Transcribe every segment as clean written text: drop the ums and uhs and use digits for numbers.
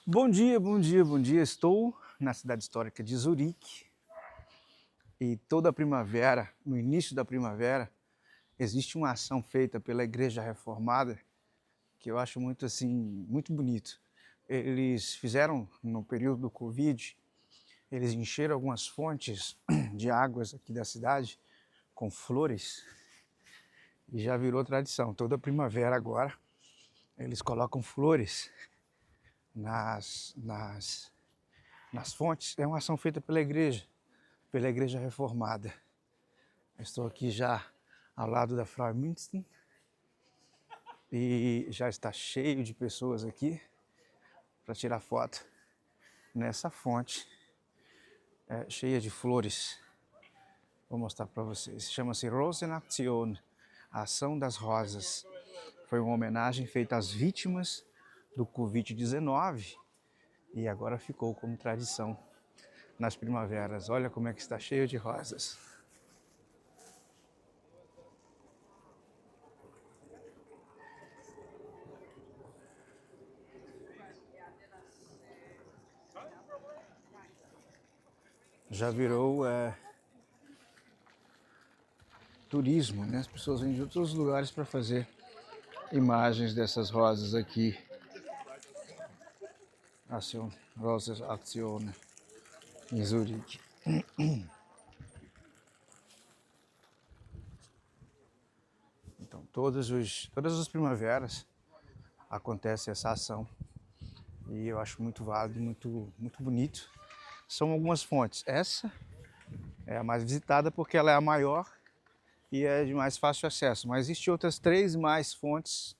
Bom dia, bom dia, bom dia. Estou na cidade histórica de Zurique e toda a primavera, no início da primavera, existe uma ação feita pela Igreja Reformada que eu acho muito assim, muito bonito. Eles fizeram no período do Covid, eles encheram algumas fontes de águas aqui da cidade com flores e já virou tradição. Toda primavera agora eles colocam flores nas fontes. É uma ação feita pela Igreja Reformada. Estou aqui já ao lado da Frau Münster e já está cheio de pessoas aqui para tirar foto nessa fonte cheia de flores. Vou mostrar para vocês. Chama-se Rosenaktion, a Ação das Rosas. Foi uma homenagem feita às vítimas do Covid-19 e agora ficou como tradição nas primaveras. Olha como é que está cheio de rosas. Já virou turismo, né? As pessoas vêm de outros lugares para fazer imagens dessas rosas aqui. Ação, Rosas Aktion, em Zurique. Então, todas as primaveras acontece essa ação e eu acho muito válido, muito bonito. São algumas fontes. Essa é a mais visitada porque ela é a maior e é de mais fácil acesso, mas existem outras 3 mais fontes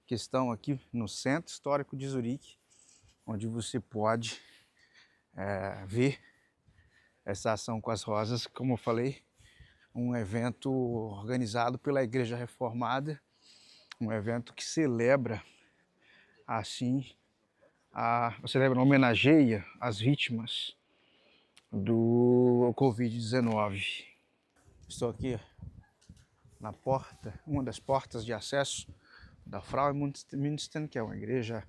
que estão aqui no centro histórico de Zurique, onde você pode ver essa ação com as rosas, como eu falei, um evento organizado pela Igreja Reformada, um evento que celebra, assim, homenageia as vítimas do Covid-19. Estou aqui na porta, uma das portas de acesso da Frau Münster, que é uma igreja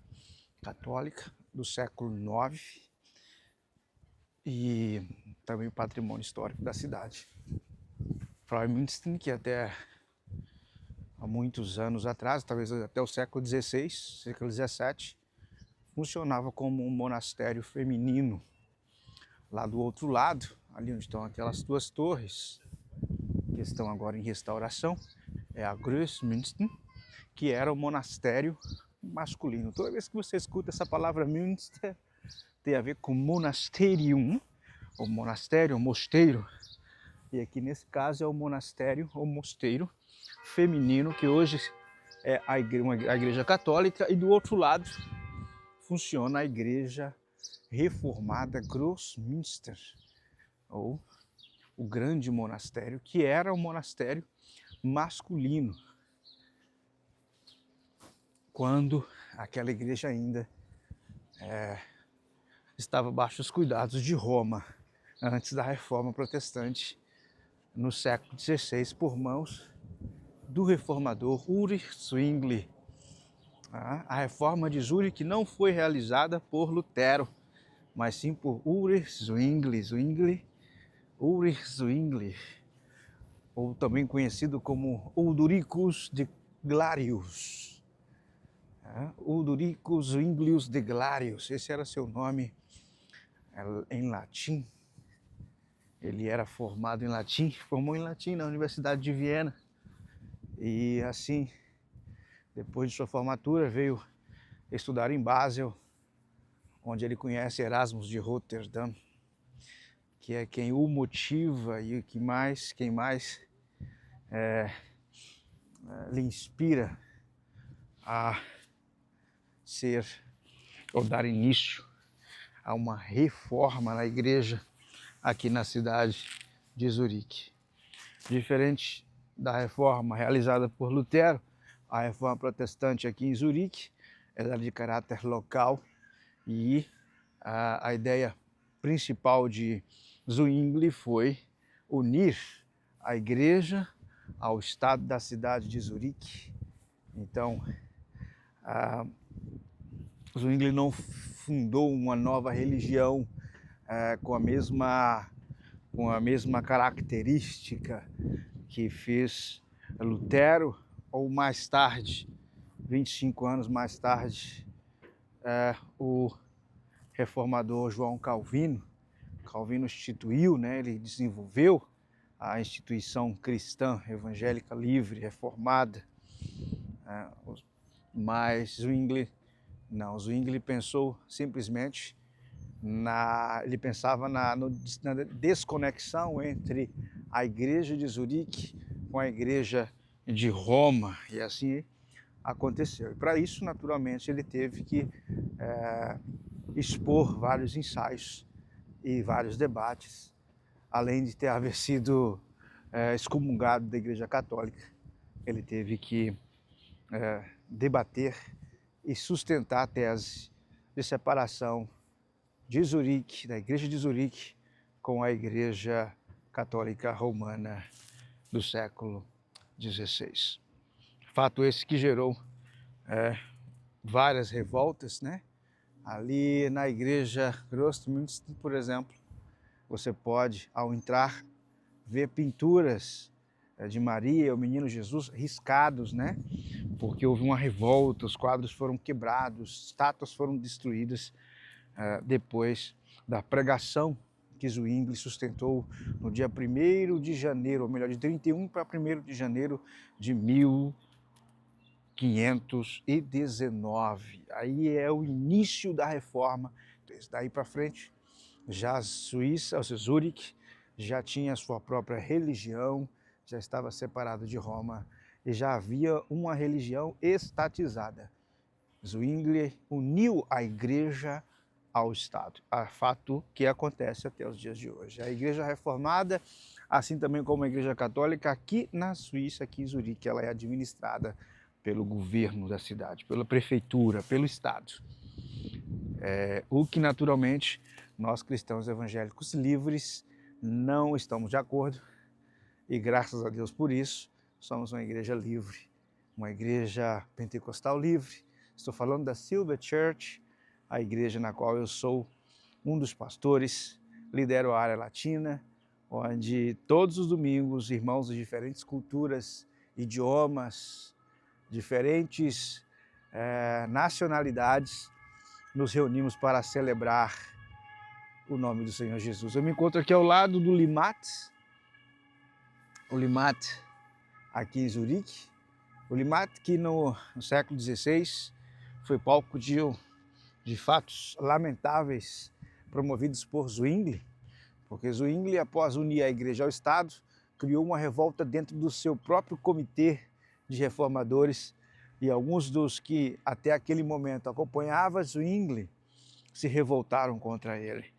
católica do século IX e também patrimônio histórico da cidade. Frau Münster, que até há muitos anos atrás, talvez até o século XVI, século XVII, funcionava como um monastério feminino. Lá do outro lado, ali onde estão aquelas 2 torres, que estão agora em restauração, é a Großmünster, que era o monastério masculino. Toda vez que você escuta essa palavra Münster, tem a ver com monasterium, ou monastério, ou mosteiro. E aqui nesse caso é o monastério, ou mosteiro feminino, que hoje é a igreja católica, e do outro lado funciona a igreja reformada Großmünster, ou o grande monastério, que era o monastério masculino, quando aquela igreja ainda estava baixo os cuidados de Roma, antes da reforma protestante, no século XVI, por mãos do reformador Ulrich Zwingli. A reforma de Zurique não foi realizada por Lutero, mas sim por Ulrich Zwingli, ou também conhecido como Ulduricus de Glarius. Ulduricus Zwinglius de Glarius, esse era seu nome em latim. Ele era formado em latim, formou em latim na Universidade de Viena. E assim, depois de sua formatura, veio estudar em Basel, onde ele conhece Erasmus de Roterdã, que é quem o motiva e quem mais lhe inspira a ser ou dar início a uma reforma na igreja aqui na cidade de Zurique. Diferente da reforma realizada por Lutero, a reforma protestante aqui em Zurique era de caráter local e a ideia principal de Zwingli foi unir a igreja ao estado da cidade de Zurique. Então, Zwingli não fundou uma nova religião com a mesma característica que fez Lutero, ou mais tarde, 25 anos mais tarde, o reformador João Calvino. Calvino instituiu, né, ele desenvolveu a instituição cristã, evangélica, livre, reformada. Mas Zwingli não, Zwingli pensou simplesmente ele pensava na desconexão entre a igreja de Zurique com a igreja de Roma, e assim aconteceu. E para isso, naturalmente, ele teve que expor vários ensaios e vários debates, além de ter haver sido excomungado da Igreja Católica. Ele teve que debater e sustentar a tese de separação de Zurique, da Igreja de Zurique, com a Igreja Católica Romana do século XVI. Fato esse que gerou várias revoltas, né? Ali na Igreja Grossmünster, por exemplo, você pode, ao entrar, ver pinturas de Maria, o Menino Jesus, riscados, né? Porque houve uma revolta, os quadros foram quebrados, estátuas foram destruídas depois da pregação que Zwingli sustentou no dia 1º de janeiro, ou melhor, de 31 para 1º de janeiro de 1519. Aí é o início da reforma. Daí para frente, já a Suíça, Zurique, já tinha a sua própria religião, já estava separado de Roma e já havia uma religião estatizada. Zwingli uniu a igreja ao Estado, fato que acontece até os dias de hoje. A Igreja Reformada, assim também como a Igreja Católica, aqui na Suíça, aqui em Zurique, ela é administrada pelo governo da cidade, pela prefeitura, pelo Estado. O que, naturalmente, nós cristãos evangélicos livres não estamos de acordo, e graças a Deus por isso, somos uma igreja livre, uma igreja pentecostal livre. Estou falando da Silver Church, a igreja na qual eu sou um dos pastores, lidero a área latina, onde todos os domingos irmãos de diferentes culturas, idiomas, diferentes nacionalidades, nos reunimos para celebrar o nome do Senhor Jesus. Eu me encontro aqui ao lado do Limat, o Limat aqui em Zurique, o Limat que no século XVI foi palco de fatos lamentáveis promovidos por Zwingli, porque Zwingli, após unir a igreja ao Estado, criou uma revolta dentro do seu próprio comitê de reformadores, e alguns dos que até aquele momento acompanhavam Zwingli se revoltaram contra ele,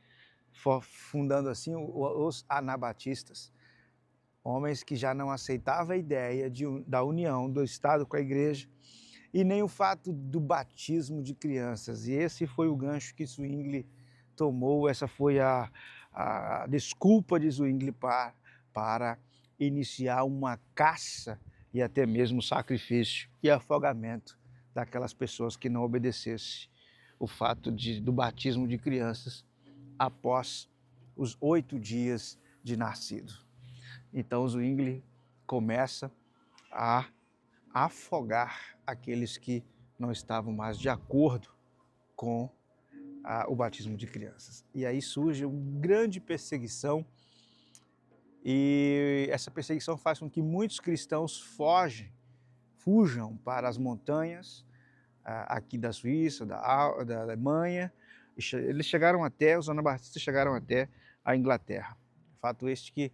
fundando assim os anabatistas, homens que já não aceitavam a ideia da união do Estado com a igreja, e nem o fato do batismo de crianças. E esse foi o gancho que Zwingli tomou, essa foi a desculpa de Zwingli para iniciar uma caça e até mesmo sacrifício e afogamento daquelas pessoas que não obedecessem o fato do batismo de crianças após os 8 dias de nascido. Então Zwingli começa a afogar aqueles que não estavam mais de acordo com o batismo de crianças. E aí surge uma grande perseguição, e essa perseguição faz com que muitos cristãos fujam para as montanhas aqui da Suíça, da Alemanha. Os anabatistas chegaram até a Inglaterra. Fato este que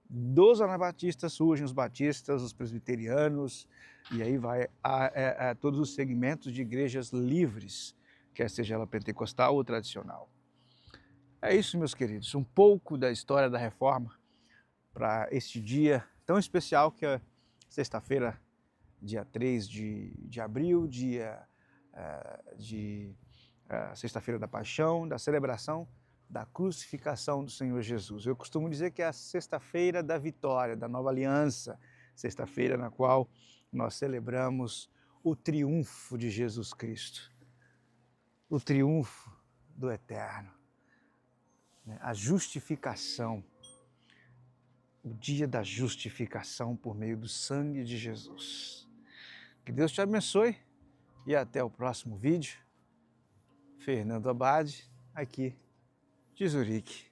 dos anabatistas surgem os batistas, os presbiterianos, e aí vai todos os segmentos de igrejas livres, quer seja ela pentecostal ou tradicional. É isso, meus queridos, um pouco da história da Reforma para este dia tão especial que é sexta-feira, dia 3 de abril, sexta-feira da Paixão, da celebração da crucificação do Senhor Jesus. Eu costumo dizer que é a sexta-feira da vitória, da nova aliança, sexta-feira na qual nós celebramos o triunfo de Jesus Cristo. O triunfo do eterno, né? A justificação, o dia da justificação por meio do sangue de Jesus. Que Deus te abençoe e até o próximo vídeo. Fernando Abade, aqui de Zurique.